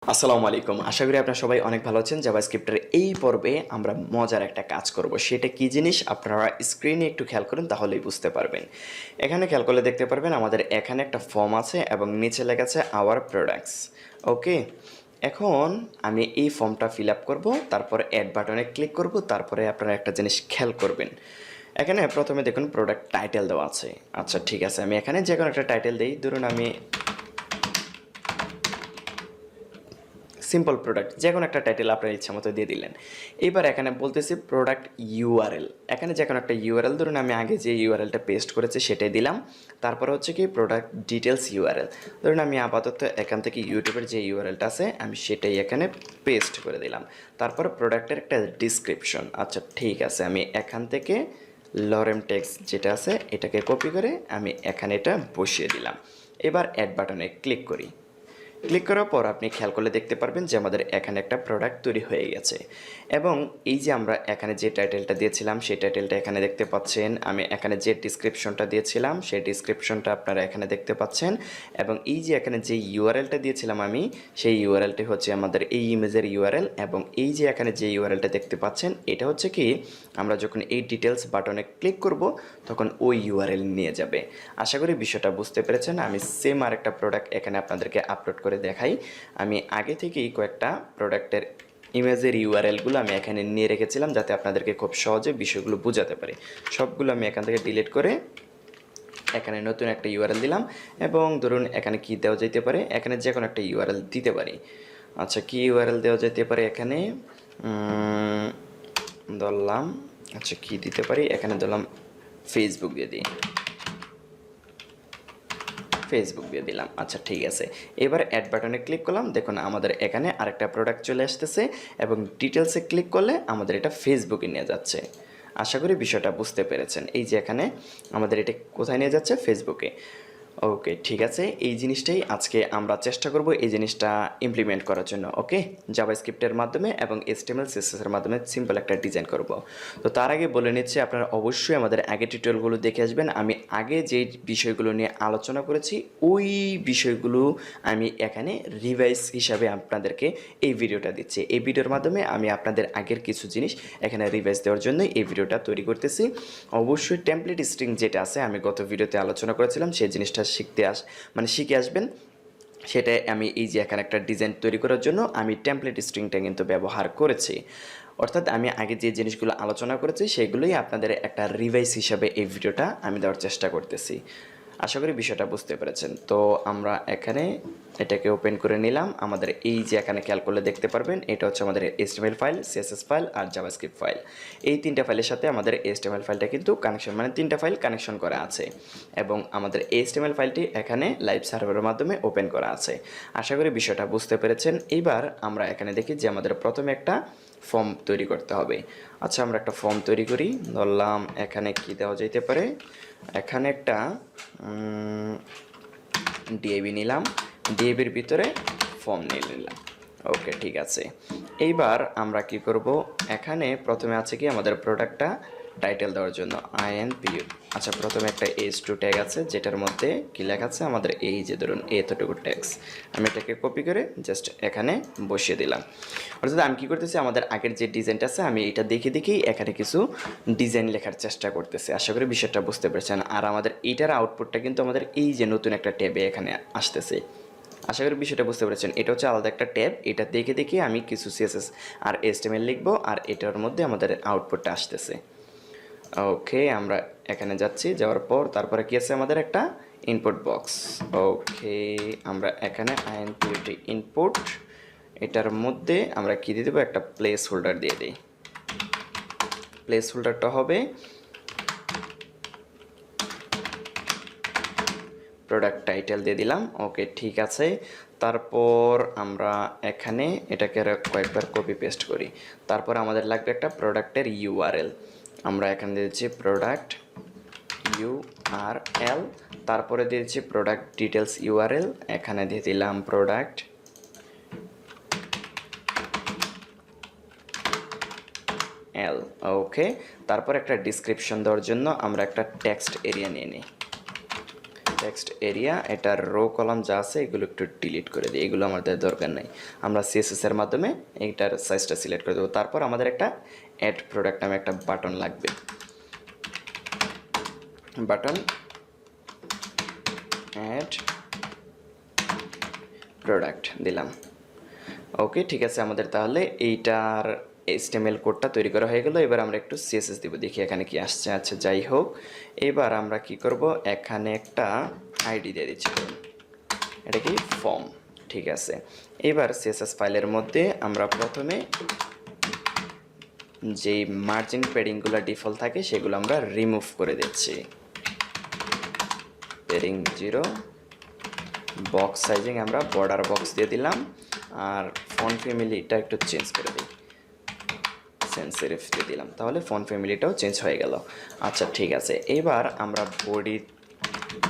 আসসালামু আলাইকুম। আশা করি আপনারা সবাই অনেক ভালো আছেন। জাভাস্ক্রিপ্টের এই পর্বে আমরা মজার একটা কাজ করব। সেটা কি জিনিস আপনারা স্ক্রিনে একটু খেয়াল করুন তাহলেই বুঝতে পারবেন। এখানে খেয়াল করলে দেখতে পারবেন আমাদের এখানে একটা ফর্ম আছে এবং নিচে লেখা আছে আওয়ার প্রোডাক্টস। ওকে? এখন আমি এই ফর্মটা ফিল আপ করব, তারপর অ্যাড বাটনে ক্লিক করব, তারপরে আপনারা একটা জিনিস খেয়াল করবেন। এখানে প্রথমে দেখুন প্রোডাক্ট টাইটেল দেওয়া আছে। আচ্ছা ঠিক আছে, আমি এখানে যে কোনো একটা টাইটেল দেই। ধরুন আমি সিম্পল প্রোডাক্ট যে কোনো একটা টাইটেল আপনার ইচ্ছা মতো দিয়ে দিলেন। এবার এখানে বলতেছি প্রোডাক্ট ইউআরএল। এখানে যে কোনো একটা ইউআরএল, ধরুন আমি আগে যে ইউআরএলটা পেস্ট করেছি সেটাই দিলাম। তারপরে হচ্ছে কি প্রোডাক্ট ডিটেলস ইউআরএল। ধরুন আমি আপাতত এখান থেকে ইউটিউবের যে ইউআরএলটা আছে আমি সেটাই এখানে পেস্ট করে দিলাম। তারপর প্রোডাক্টের একটা ডিসক্রিপশন। আচ্ছা ঠিক আছে, আমি এখান থেকে লরেম টেক্সট যেটা আছে এটাকে কপি করে আমি এখানে এটা বসিয়ে দিলাম। এবার অ্যাড বাটনে ক্লিক করি। ক্লিক করার পর আপনি খেয়াল করলে দেখতে পারবেন যে আমাদের এখানে একটা প্রোডাক্ট তৈরি হয়ে গেছে। এবং এই যে আমরা এখানে যে টাইটেলটা দিয়েছিলাম সেই টাইটেলটা এখানে দেখতে পাচ্ছেন। আমি এখানে যে ডিসক্রিপশনটা দিয়েছিলাম সেই ডিসক্রিপশনটা আপনারা এখানে দেখতে পাচ্ছেন। এবং এই যে এখানে যে ইউআরএলটা দিয়েছিলাম আমি, সেই ইউআরএলটি হচ্ছে আমাদের এই ইমেজের ইউআরএল। এবং এই যে এখানে যে ইউআরএলটা দেখতে পাচ্ছেন এটা হচ্ছে কি আমরা যখন এই ডিটেলস বাটনে ক্লিক করব তখন ওই ইউআরএল নিয়ে যাবে। আশা করি বিষয়টা বুঝতে পেরেছেন। আমি সেম আরেকটা প্রোডাক্ট এখানে আপনাদেরকে আপলোড করে দেখাই। আমি আগে থেকেই কয়েকটা প্রোডাক্টের ইমেজের ইউআরএলগুলো আমি এখানে নিয়ে রেখেছিলাম যাতে আপনাদেরকে খুব সহজে বিষয়গুলো বোঝাতে পারি। সবগুলো আমি এখান থেকে ডিলিট করে এখানে নতুন একটা ইউআরএল দিলাম। এবং ধরুন এখানে কি দেওয়া যেতে পারে, এখানে যে কোনো একটা ইউআরএল দিতে পারি। আচ্ছা কি ইউআরএল দেওয়া যেতে পারে এখানে ধরলাম, আচ্ছা কি দিতে পারি এখানে ধরলাম ফেসবুক দিয়ে দিই, ফেসবুক দিয়ে দিলাম। আচ্ছা ঠিক আছে, এবার অ্যাড বাটনে ক্লিক করলাম। দেখুন আমাদের এখানে আরেকটা প্রোডাক্ট চলে আসতেছে এবং ডিটেলসে ক্লিক করলে আমাদের এটা ফেসবুকে নিয়ে যাচ্ছে। আশা করি বিষয়টা বুঝতে পেরেছেন। এই যে এখানে আমাদের এটা কোথায় নিয়ে যাচ্ছে, ফেসবুকে। ওকে ঠিক আছে, এই জিনিসটাই আজকে আমরা চেষ্টা করব এই জিনিসটা ইমপ্লিমেন্ট করার জন্য। ওকে, জাভাস্ক্রিপ্টের মাধ্যমে এবং এইচটিএমএল সিএসএস এর মাধ্যমে সিম্পল একটা ডিজাইন করব। তো তার আগে বলে নিচ্ছি আপনারা অবশ্যই আমাদের আগে টিউটোরিয়ালগুলো দেখে আসবেন। আমি আগে যে বিষয়গুলো নিয়ে আলোচনা করেছি ওই বিষয়গুলো আমি এখানে রিভাইজ হিসাবে আপনাদেরকে এই ভিডিওটা দিচ্ছি। এই ভিডিওর মাধ্যমে আমি আপনাদের আগের কিছু জিনিস এখানে রিভাইজ দেওয়ার জন্য এই ভিডিওটা তৈরি করতেছি। অবশ্যই টেমপ্লেট স্ট্রিং যেটা আছে আমি গত ভিডিওতে আলোচনা করেছিলাম সেই জিনিসটা শিখে আসবেন। সেটাই আমি এই যে এখানে একটা ডিজাইন তৈরি করার জন্য আমি টেমপ্লেট স্ট্রিংটা কিন্তু ব্যবহার করেছি। অর্থাৎ আমি আগে যে জিনিসগুলো আলোচনা করেছি সেগুলোই আপনাদের একটা রিভাইজ হিসাবে এই ভিডিওটা আমি দেওয়ার চেষ্টা করতেছি। আশা করি বিষয়টা বুঝতে পেরেছেন। তো আমরা এখানে এটাকে ওপেন করে নিলাম। আমাদের এই যে এখানে খেয়াল করলে দেখতে পারবেন এটা হচ্ছে আমাদের এইচটিএমএল ফাইল, সিএসএস ফাইল আর জাভাস্ক্রিপ্ট ফাইল। এই তিনটা ফাইলের সাথে আমাদের এইচটিএমএল ফাইলটা কিন্তু কানেকশন, মানে তিনটা ফাইল কানেকশন করা আছে। এবং আমাদের এইচটিএমএল ফাইলটি এখানে লাইভ সার্ভারের মাধ্যমে ওপেন করা আছে। আশা করি বিষয়টা বুঝতে পেরেছেন। এইবার আমরা এখানে দেখি যে আমাদের প্রথমে একটা ফর্ম তৈরি করতে হবে। আচ্ছা আমরা একটা ফর্ম তৈরি করি। ধরলাম এখানে কি দেওয়া যেতে পারে, এখানে একটা ডিএবি নিলাম, ডিএবির ভিতরে ফর্ম নিয়ে নিলাম। ওকে ঠিক আছে, এইবার আমরা কি করব, এখানে প্রথমে আছে কি আমাদের প্রোডাক্টটা টাইটেল দেওয়ার জন্য INPU। আচ্ছা প্রথমে একটা H2 ট্যাগ আছে যেটার মধ্যে কি লেখা আছে আমাদের এই যে ধরুন এতটুকু ট্যাক্স। আমি এটাকে কপি করে জাস্ট এখানে বসিয়ে দিলাম। অর্থাৎ আমি কী করতেছি, আমাদের আগের যে ডিজাইনটা আছে আমি এটা দেখেই এখানে কিছু ডিজাইন লেখার চেষ্টা করতেছি। আশা করি বিষয়টা বুঝতে পেরেছেন। আর আমাদের এইটার আউটপুটটা কিন্তু আমাদের এই যে নতুন একটা ট্যাবে এখানে আসতেছে। আশা করি বিষয়টা বুঝতে পেরেছেন। এটা হচ্ছে আলাদা একটা ট্যাব, এটা দেখে আমি কিছু CSS আর HTML লিখবো আর এটার মধ্যে আমাদের আউটপুটটা আসতেছে। ওকে আমরা এখানে যাচ্ছি, যাওয়ার পর তারপরে কি আছে আমাদের একটা ইনপুট বক্স। ওকে আমরা এখানে INPUT ইনপুট, এটার মধ্যে আমরা কি দিয়ে দেবো, একটা প্লেস হোল্ডার দিয়ে দিই। প্লেস হোল্ডারটা হবে প্রোডাক্ট টাইটেল দিয়ে দিলাম। ওকে ঠিক আছে, তারপর আমরা এখানে এটাকে কয়েকবার কপি পেস্ট করি। তারপর আমাদের লাগবে একটা প্রোডাক্টের ইউআরএল। আমরা এখানে দিয়েছি প্রোডাক্ট URL, তারপরে দিয়েছি প্রোডাক্ট ডিটেলস ইউআরএল, এখানে দিয়ে দিলাম প্রোডাক্ট L। ওকে, তারপর একটা ডিসক্রিপশন দেওয়ার জন্য আমরা একটা টেক্সট এরিয়া নিয়ে নিই। টেক্সট এরিয়া, এটার রো কলাম যা আছে এগুলো একটু ডিলিট করে দিই, এগুলো আমাদের দরকার নেই। আমরা সিএসএস এর মাধ্যমে এইটার সাইজটা সিলেক্ট করে দেবো। তারপর আমাদের একটা অ্যাড প্রোডাক্ট নামে একটা বাটন লাগবে, বাটন অ্যাড প্রোডাক্ট দিলাম। ওকে, ঠিক আছে, আমাদের তাহলে এইটার HTML কোডটা তৈরি করা হয়ে গেল। এবার আমরা একটু CSS দিব, দেখি এখানে কি আসছে। আচ্ছা, যাই হোক, এবার আমরা কি করব, এখানে একটা আইডি দিয়ে দিচ্ছি, এটা কি ফর্ম। ঠিক আছে, এবার CSS ফাইলের মধ্যে আমরা প্রথমে যেই মার্জিন প্যাডিংগুলো ডিফল্ট থাকে সেগুলো আমরা রিমুভ করে দিচ্ছি। প্যাডিং 0, বক্স সাইজিং আমরা বর্ডার বক্স দিয়ে দিলাম, আর ফন্ট ফ্যামিলিটা একটু চেঞ্জ করে দিই, সেন্স সেরিফ দিয়ে দিলাম, তাহলে ফন্ট ফ্যামিলিটাও চেঞ্জ হয়ে গেল। আচ্ছা, ঠিক আছে, এবার আমরা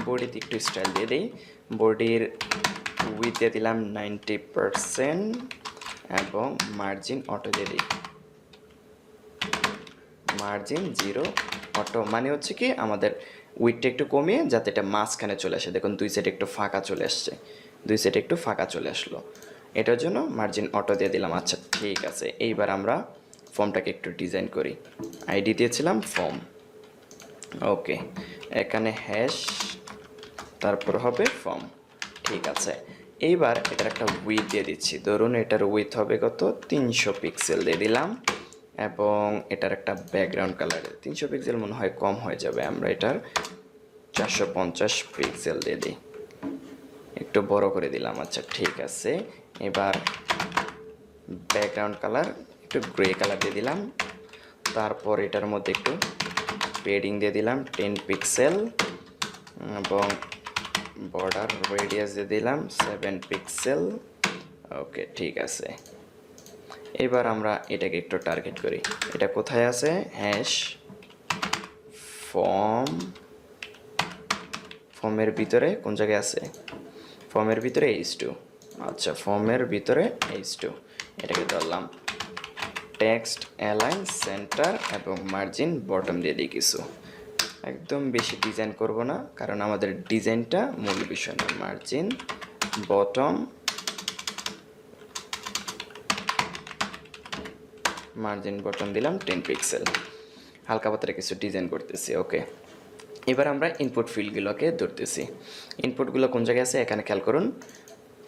বডিতে একটু স্টাইল দিয়ে দিই। বডির উইথ দিয়ে দিলাম 90% এবং মার্জিন অটো দিয়ে দিই, মার্জিন 0 অটো, মানে হচ্ছে কি আমাদের উইথটা একটু কমিয়ে যাতে এটা মাঝখানে চলে আসে। দেখুন দুই সাইডে একটু ফাঁকা চলে আসছে, দুই সাইডে একটু ফাঁকা চলে আসলো, এটার জন্য মার্জিন অটো দিয়ে দিলাম। আচ্ছা, ঠিক আছে, এইবার আমরা ফর্মটাকে একটু ডিজাইন করি। আইডি দিয়েছিলাম ফর্ম, ওকে, এখানে হ্যাশ, তারপর হবে ফর্ম। ঠিক আছে, এইবার এটার একটা উইথ দিয়ে দিচ্ছি, ধরুন এটার উইথ হবে কত, 300 পিক্সেল দিয়ে দিলাম, এবং এটার একটা ব্যাকগ্রাউন্ড কালার 300 পিক্সেল মনে হয় কম হয়ে যাবে, আমরা এটার 450 পিক্সেল দিয়ে দিই, একটু বড় করে দিলাম। আচ্ছা, ঠিক আছে, এবার ব্যাকগ্রাউন্ড কালার একটু গ্রে কালার দিয়ে দিলাম, তারপর এটার মধ্যে একটু পেডিং দিয়ে দিলাম 10 পিক্সেল, এবং বর্ডার রেডিয়াস দিয়ে দিলাম 7 পিক্সেল। ওকে, ঠিক আছে, এবার আমরা এটাকে একটু টার্গেট করি। এটা কোথায় আছে, হ্যাশ ফর্মের ভিতরে কোন জায়গায় আছে, ফর্মের ভিতরে H2। আচ্ছা, ফর্মের ভিতরে H2, এটাকে ধরলাম। টেক্সট অ্যালাইন সেন্টার এবং মার্জিন বটম দিয়ে দিই কিছু, একদম বেশি ডিজাইন করব না, কারণ আমাদের ডিজাইনটা মূল বিষয় না। মার্জিন বটম, মার্জিন বটম দিলাম 10 পিক্সেল, হালকা পাতলা কিছু ডিজাইন করতেছি। ওকে, এবার আমরা ইনপুট ফিল্ডগুলোকে ধরতেছি। ইনপুটগুলো কোন জায়গায় আছে এখানে খেয়াল করুন,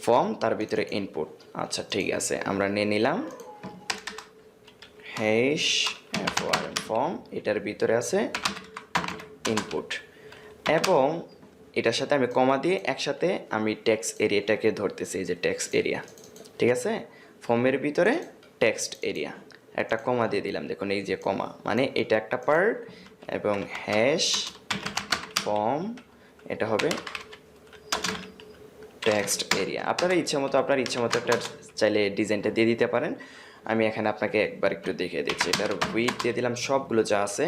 ফর্ম, তার ভিতরে ইনপুট। আচ্ছা, ঠিক আছে, আমরা নিয়ে নিলাম হ্যাশ ফর্ম, এটার ভিতরে আছে ইনপুট, এবং এটার সাথে আমি কমা দিয়ে একসাথে আমি টেক্সট এরিয়াটাকে ধরতেছি, এই যে টেক্সট এরিয়া। ঠিক আছে, ফর্মের ভিতরে টেক্সট এরিয়া, একটা কমা দিয়ে দিলাম, দেখুন এই যে কমা, মানে এটা একটা পার্ট, এবং হ্যাশ ফর্ম এটা হবে টেক্সট এরিয়া। আপনার ইচ্ছা মতো একটা চাইলে ডিজাইনটা দিয়ে দিতে পারেন। আমি এখানে আপনাকে একবার একটু দেখিয়ে দিচ্ছি। এটার উইথ দিয়ে দিলাম, সবগুলো যা আছে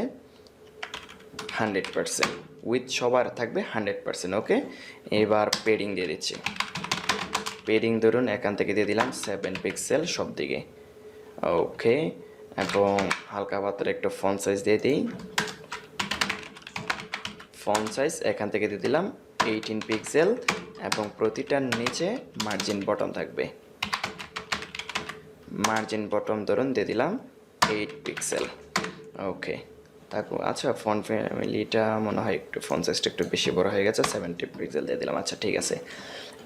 100%, উইথ সবার থাকবে 100%। ওকে, এবার পেডিং দিয়ে দিচ্ছি, পেডিং ধরুন এখান থেকে দিয়ে দিলাম 7 পিক্সেল সব দিকে। ওকে, এবং হালকা পাতলা একটু ফন্ট সাইজ দিয়ে দিই, ফন্ট সাইজ এখান থেকে দিয়ে দিলাম 18 পিক্সেল, এবং প্রতিটার নিচে মার্জিন বটম থাকবে, মার্জিন বটম ধরুন দিয়ে দিলাম 8 পিক্সেল। ওকে, তারপর আচ্ছা, ফন্ট ফ্যামিলিটা মনে হয় একটু ফন্ট সাইজটা একটু বেশি বড় হয়ে গেছে, 70 পিক্সেল দিয়ে দিলাম। আচ্ছা, ঠিক আছে,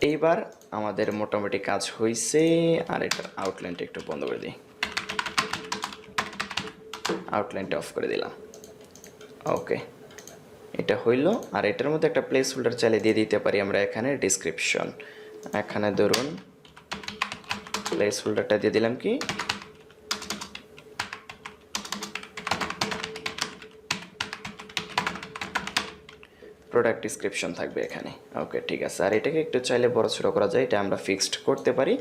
এইবার আমাদের মোটামুটি কাজ হয়েছে। আর এটার আউটলাইনটা একটু বন্ধ করে দিই, আউটলাইনটা অফ করে দিলাম। ওকে, এটা হইলো। আর এটার মধ্যে একটা প্লেস হোল্ডার চাইলে দিয়ে দিতে পারি আমরা এখানে, ডিসক্রিপশন, এখানে ধরুন প্লেস হোল্ডারটা দিয়ে দিলাম কি প্রোডাক্ট ডিসক্রিপশন থাকবে এখানে। ওকে, ঠিক আছে, আর এটাকে একটু চাইলে বড় ছোটো করা যায়, এটা আমরা ফিক্সড করতে পারি,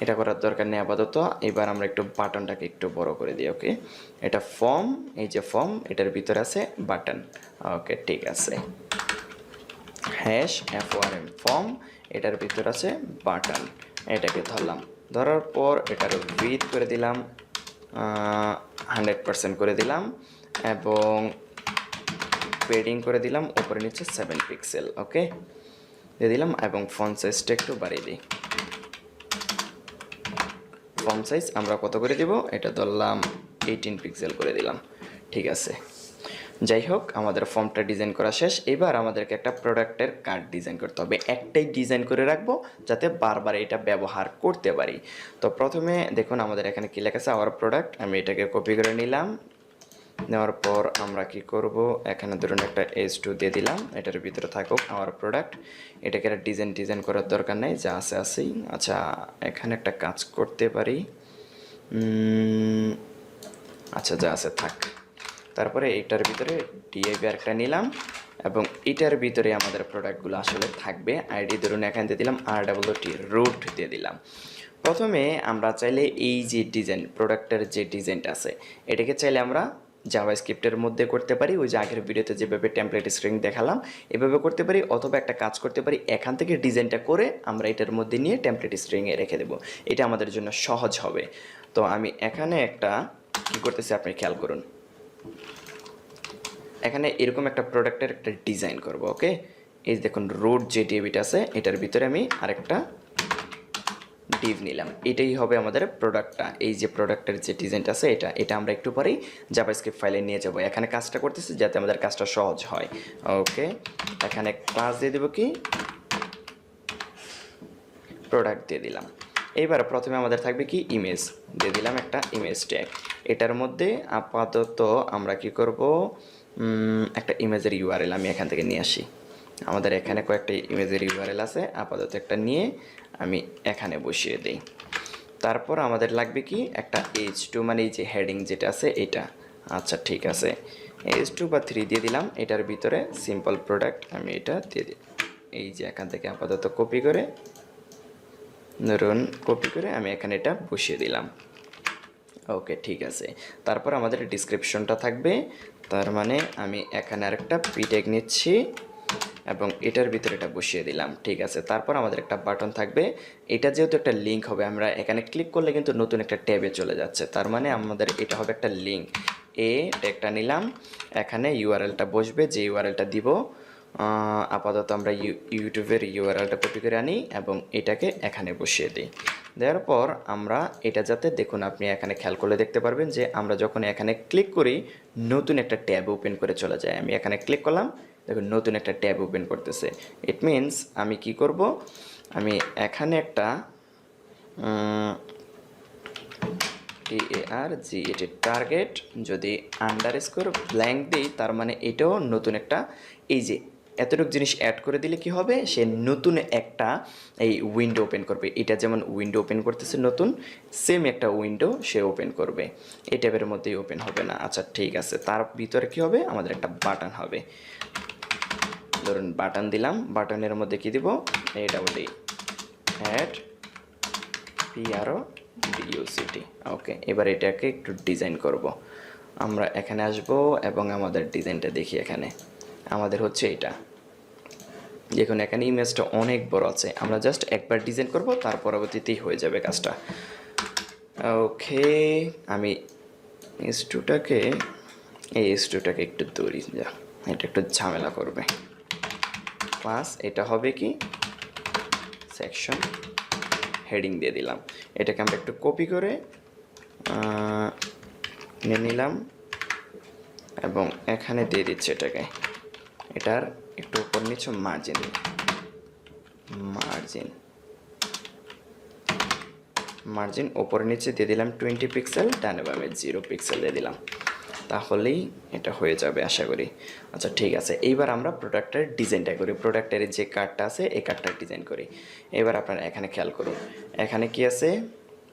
এটা করার দরকার নেই আপাতত। এবার আমরা একটু বাটনটাকে একটু বড় করে দিই। ওকে, এটা ফর্ম, এই যে ফর্ম, এটার ভিতরে আছে বাটন। ওকে, ঠিক আছে, হ্যাশ FORM ফর্ম, এটার ভিতরে আছে বাটন, এটাকে ধরলাম, ধরার পর এটার উইথ করে দিলাম 100% করে দিলাম, এবং পেডিং করে দিলাম উপরে নিচে 7 পিক্সেল। ওকে, দিয়ে দিলাম এবং ফন্ট সাইজটা একটু বাড়িয়ে দিই। ফন্ট সাইজ আমরা কত করে দিব, এটা ধরলাম 18 পিক্সেল করে দিলাম। ঠিক আছে, যাই হোক আমাদের ফর্মটা ডিজাইন করা শেষ। এবার আমাদেরকে একটা প্রোডাক্টের কার্ড ডিজাইন করতে হবে। একটাই ডিজাইন করে রাখবো যাতে বারবার এটা ব্যবহার করতে পারি। তো প্রথমে দেখুন আমাদের এখানে কী লেখা আছে, আওয়ার প্রোডাক্ট। আমি এটাকে কপি করে নিলাম। নেওয়ার পর আমরা কি করব, এখানে ধরুন একটা H2 দিয়ে দিলাম, এটার ভিতরে থাকুক আওয়ার প্রোডাক্ট। এটাকে একটা ডিজাইন করার দরকার নেই, যা আছে আছেই। আচ্ছা, এখানে একটা কাজ করতে পারি। আচ্ছা, যা আছে থাক। তারপরে এটার ভিতরে ডিআইভি একটা নিলাম এবং এটার ভিতরে আমাদের প্রোডাক্টগুলো আসলে থাকবে। আইডি ধরুন এখানে দিয়ে দিলাম RWT রুট দিয়ে দিলাম। প্রথমে আমরা চাইলে এই যে ডিজাইন প্রোডাক্টের যে ডিজাইনটা আছে এটাকে চাইলে আমরা জাভাস্ক্রিপ্টের মধ্যে করতে পারি, ওই যে আগের ভিডিওতে যেভাবে টেমপ্লেট স্ট্রিং দেখালাম এভাবে করতে পারি, অথবা একটা কাজ করতে পারি এখান থেকে ডিজাইনটা করে আমরা এটার মধ্যে নিয়ে টেমপ্লেট স্ট্রিংয়ে রেখে দেবো। এটা আমাদের জন্য সহজ হবে। তো আমি এখানে একটা কী করতেছি আপনি খেয়াল করুন, এখানে এরকম একটা প্রোডাক্টের একটা ডিজাইন করব। ওকে, এই দেখুন রুট যে ডিভিটা আছে এটার ভিতরে আমি আরেকটা ডিভ নিলাম। এটাই হবে আমাদের প্রোডাক্টটা। এই যে প্রোডাক্টের যে ডিজাইনটা আছে এটা আমরা একটু পরেই জাভাস্ক্রিপ্ট ফাইলে নিয়ে যাব। এখানে কাজটা করতেছি যাতে আমাদের কাজটা সহজ হয়। ওকে, এখানে ক্লাস দিয়ে দেবো কি প্রোডাক্ট দিয়ে দিলাম। এইবার প্রথমে আমাদের থাকবে কি ইমেজ দিয়ে দিলাম, একটা ইমেজ ট্যাগ। এটার মধ্যে আপাতত আমরা কি করব, একটা ইমেজের ইউআরএল আমি এখান থেকে নিয়ে আসি। আমাদের এখানে কয়েকটা ইমেজের ইউআরএল আছে, আপাতত একটা নিয়ে আমি এখানে বসিয়ে দিই। তারপর আমাদের লাগবে কি একটা H2, মানে এই যে হেডিং যেটা আছে এটা। আচ্ছা ঠিক আছে, H2 বা 3 দিয়ে দিলাম। এটার ভিতরে সিম্পল প্রোডাক্ট আমি এটা দিয়ে দিই। এই যে এখান থেকে আপাতত কপি করে ধরুন আমি এখানে এটা বসিয়ে দিলাম। ওকে ঠিক আছে, তারপর আমাদের ডিসক্রিপশনটা থাকবে। তার মানে আমি এখানে আরেকটা পি ট্যাগ নিচ্ছি এবং এটার ভিতরে এটা বসিয়ে দিলাম। ঠিক আছে, তারপর আমাদের একটা বাটন থাকবে। এটা যেহেতু একটা লিঙ্ক হবে, আমরা এখানে ক্লিক করলে কিন্তু নতুন একটা ট্যাবে চলে যাচ্ছে, তার মানে আমাদের এটা হবে একটা লিঙ্ক। এ ট্যাগটা নিলাম, এখানে ইউআরএলটা বসবে, যে ইউআরএলটা দিব আপাতত আমরা ইউটিউবের ইউআরএলটা কপি করে আনি এবং এটাকে এখানে বসিয়ে দিই। দেওয়ার পর আমরা এটা যাতে দেখুন, আপনি এখানে খেয়াল করলে দেখতে পারবেন যে আমরা যখন এখানে ক্লিক করি নতুন একটা ট্যাব ওপেন করে চলে যায়। আমি এখানে ক্লিক করলাম, দেখুন নতুন একটা ট্যাব ওপেন করতেছে। ইট মিনস আমি কি করব, আমি এখানে একটা TARGET টার্গেট যদি আন্ডারস্কোর ব্ল্যাঙ্ক দিই, তার মানে এটাও নতুন একটা, এই যে এতটুকু জিনিস অ্যাড করে দিলে কি হবে, সে নতুন একটা এই উইন্ডো ওপেন করবে। এটা যেমন উইন্ডো ওপেন করতেছে নতুন, সেম একটা উইন্ডো সে ওপেন করবে। এই ট্যাবের মধ্যেই ওপেন হবে না। আচ্ছা ঠিক আছে, তার ভিতরে কি হবে, আমাদের একটা বাটন হবে। ধরুন বাটন দিলাম, বাটনের মধ্যে কি দিব, AWD অ্যাড PRODUCT। ওকে, এবার এটাকে একটু ডিজাইন করব। আমরা এখানে আসব এবং আমাদের ডিজাইনটা দেখি। এখানে আমাদের হচ্ছে এটা, দেখুন এখানে ইমেজটা অনেক বড় আছে। আমরা জাস্ট একবার ডিজাইন করব, তার পরবর্তীতেই হয়ে যাবে কাজটা। ওকে, আমি S2টাকে একটু দৌড়ি যা, এটা একটু ঝামেলা করবে। ক্লাস এটা হবে কি সেকশন হেডিং দিয়ে দিলাম। এটাকে আমরা একটু কপি করে নিয়ে নিলাম এবং এখানে দিয়ে দিচ্ছি এটাকে। এটার একটু উপর নিচে মার্জিন ওপর নিচে দিয়ে দিলাম 20 পিক্সেল, ডানে বামে 0 পিক্সেল দিয়ে দিলাম। তাহলেই এটা হয়ে যাবে আশা করি। আচ্ছা ঠিক আছে, এইবার আমরা প্রোডাক্টের ডিজাইনটা করি। প্রোডাক্টের যে কার্ডটা আছে এই কার্ডটার ডিজাইন করি। এবার আপনারা এখানে খেয়াল করুন, এখানে কি আছে,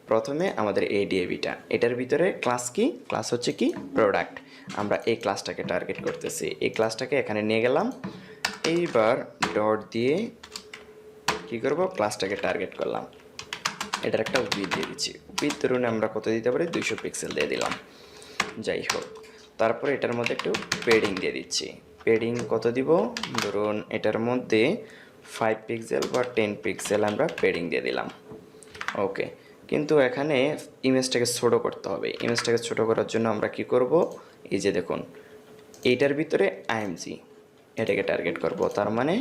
প্রথমে আমাদের এই ডিএভিটা, এটার ভিতরে ক্লাস কি, ক্লাস হচ্ছে কি প্রোডাক্ট। আমরা এই ক্লাসটাকে টার্গেট করতেছি, এই ক্লাসটাকে এখানে নিয়ে গেলাম। এইবার ডট দিয়ে কী করব, ক্লাসটাকে টার্গেট করলাম। এটার একটা উইথ দিয়ে দিচ্ছি। উইথ ধরুন আমরা কত দিতে পারি, 200 পিক্সেল দিয়ে দিলাম। যাই হোক, তারপরে এটার মধ্যে একটু পেডিং দিয়ে দিচ্ছি। পেডিং কত দিব, ধরুন এটার মধ্যে 5 পিক্সেল বা 10 পিক্সেল আমরা পেডিং দিয়ে দিলাম। ওকে, কিন্তু এখানে ইমেজটাকে ছোটো করতে হবে। ইমেজটাকে ছোটো করার জন্য আমরা কি করব, এই যে দেখুন এইটার ভিতরে IMG এটাকে টার্গেট করব। তার মানে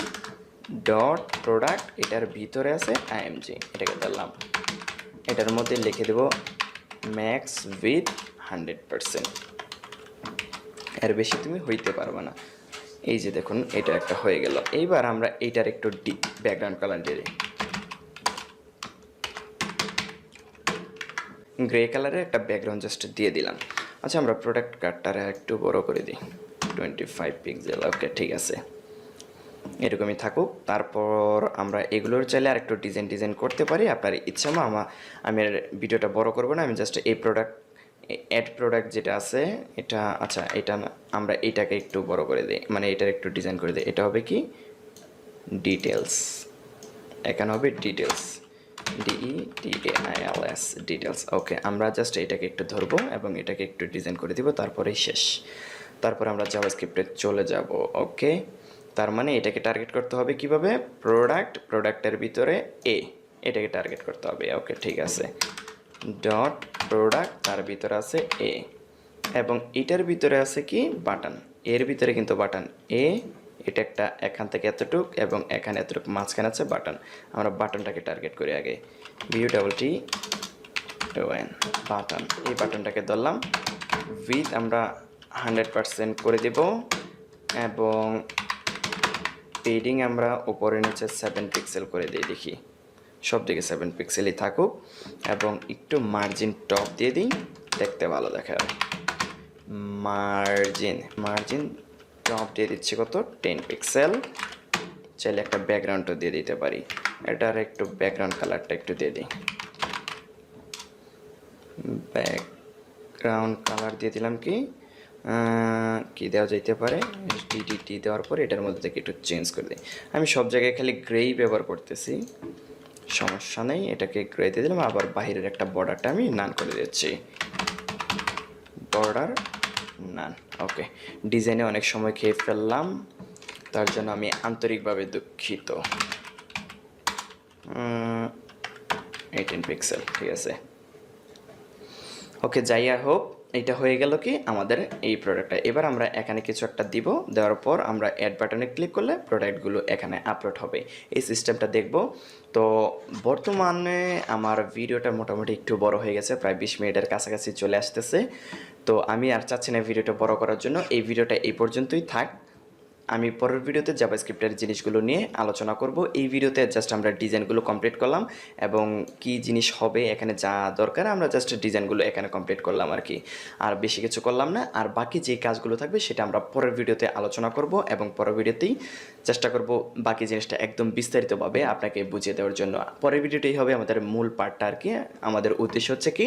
ডট প্রোডাক্ট, এটার ভিতরে আছে আইএমজি, এটাকে ধরলাম। এটার মধ্যে লিখে দেব ম্যাক্স উইথ 100%। এর বেশি তুমি হইতে পারবে না। এই যে দেখুন এটা একটা হয়ে গেল। এইবার আমরা এইটার একটু ব্যাকগ্রাউন্ড কালার দিয়ে দিই, গ্রে কালারের একটা ব্যাকগ্রাউন্ড জাস্ট দিয়ে দিলাম। আচ্ছা আমরা প্রোডাক্ট কার্ডটারে একটু বড় করে দিই, 25 পিক্সেল। ওকে ঠিক আছে, এরকমই থাকুক। তারপর আমরা এগুলোর চাইলে আর একটু ডিজাইন করতে পারি আপনার ইচ্ছা। আমি আর ভিডিওটা বড় করব না, আমি জাস্ট এই অ্যাড প্রোডাক্ট যেটা আছে এটা, আচ্ছা এটা না, আমরা এটাকে একটু বড় করে দিই, মানে এটার একটু ডিজাইন করে দিই। এটা হবে কি ডিটেলস, এখানে হবে ডিটেলস, DETAILS ডিটেলস। ওকে আমরা জাস্ট এটাকে একটু ধরবো এবং এটাকে একটু ডিজাইন করে দিব, তারপরেই শেষ। তারপর আমরা জাভাস্ক্রিপ্টে চলে যাব। ওকে, তার মানে এটাকে টার্গেট করতে হবে কিভাবে, প্রোডাক্টের ভিতরে এটাকে টার্গেট করতে হবে। ওকে ঠিক আছে, ডট প্রোডাক্ট, তার ভিতরে আছে এবং এটার ভিতরে আছে কি বাটন, এর ভিতরে কিন্তু বাটন এটা একটা, এখান থেকে এতটুক এবং এখানে এতটুক, মাঝখানে আছে বাটন। আমরা বাটনটাকে টার্গেট করি আগে, BUTTON বাটন। এই বাটনটাকে ধরলাম, উইথ আমরা 100% করে দেব এবং পেডিং আমরা উপরে নিচে 7 পিক্সেল করে দিই। দেখি সব দিকে 7 পিক্সেলই থাকুক এবং একটু মার্জিন টপ দিয়ে দিই, দেখতে ভালো দেখায়। মার্জিন টপ দিয়ে দিচ্ছি কত, 10 পিক্সেল। চাইলে একটা ব্যাকগ্রাউন্ডও দিয়ে দিতে পারি, এটার একটু ব্যাকগ্রাউন্ড কালারটা একটু দিয়ে দিই, ব্যাকগ্রাউন্ড কালার দিয়ে দিলাম। কি দেওয়া যেতে পারে, টি দেওয়ার পর এটার মধ্যে থেকে একটু চেঞ্জ করে দিই। আমি সব জায়গায় খালি গ্রেই ব্যবহার করতেছি, সমস্যা নেই। এটাকে গ্রে দিয়ে দিলাম, আবার বাহিরের একটা বর্ডারটা আমি নান করে দিচ্ছি, বর্ডার নান। ওকে, ডিজাইনে অনেক সময় খেয়ে ফেললাম, তার জন্য আমি আন্তরিকভাবে দুঃখিত। 18 পিক্সেল ঠিক আছে। ওকে যাই হোক, এটা হয়ে গেল কি আমাদের এই প্রোডাক্টটা। এবার আমরা এখানে কিছু একটা দিব, দেওয়ার পর আমরা অ্যাড বাটনে ক্লিক করলে প্রোডাক্টগুলো এখানে আপলোড হবে। এই সিস্টেমটা দেখব। তো বর্তমানে আমার ভিডিওটা মোটামুটি একটু বড় হয়ে গেছে, প্রায় 20 মিনিটের কাছাকাছি চলে আসতেছে। তো আমি আর চাচ্ছি না ভিডিওটা বড় করার জন্য, এই ভিডিওটা এই পর্যন্তই থাক। আমি পরের ভিডিওতে জাভাস্ক্রিপ্টের জিনিসগুলো নিয়ে আলোচনা করব। এই ভিডিওতে জাস্ট আমরা ডিজাইনগুলো কমপ্লিট করলাম এবং কি জিনিস হবে এখানে যা দরকার আমরা জাস্ট ডিজাইনগুলো এখানে কমপ্লিট করলাম আর কি, আর বেশি কিছু করলাম না। আর বাকি যে কাজগুলো থাকবে সেটা আমরা পরের ভিডিওতে আলোচনা করব এবং পরের ভিডিওতেই চেষ্টা করব বাকি জিনিসটা একদম বিস্তারিতভাবে আপনাকে বুঝিয়ে দেওয়ার জন্য। পরের ভিডিওটাই হবে আমাদের মূল পার্টটা আর কি। আমাদের উদ্দেশ্য হচ্ছে কি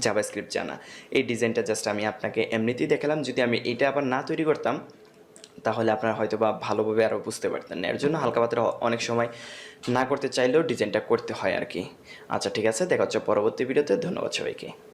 জাভাস্ক্রিপ্ট জানা। এই ডিজাইনটা জাস্ট আমি আপনাকে এমনিতেই দেখালাম, যদি আমি এটা আবার না তৈরি করতাম তাহলে আপনারা হয়তো বা ভালোভাবে আরও বুঝতে পারতেন না। এর জন্য হালকা পাতলা অনেক সময় না করতে চাইলেও ডিজাইনটা করতে হয় আর কি। আচ্ছা ঠিক আছে, দেখা হচ্ছে পরবর্তী ভিডিওতে। ধন্যবাদ সবাইকে।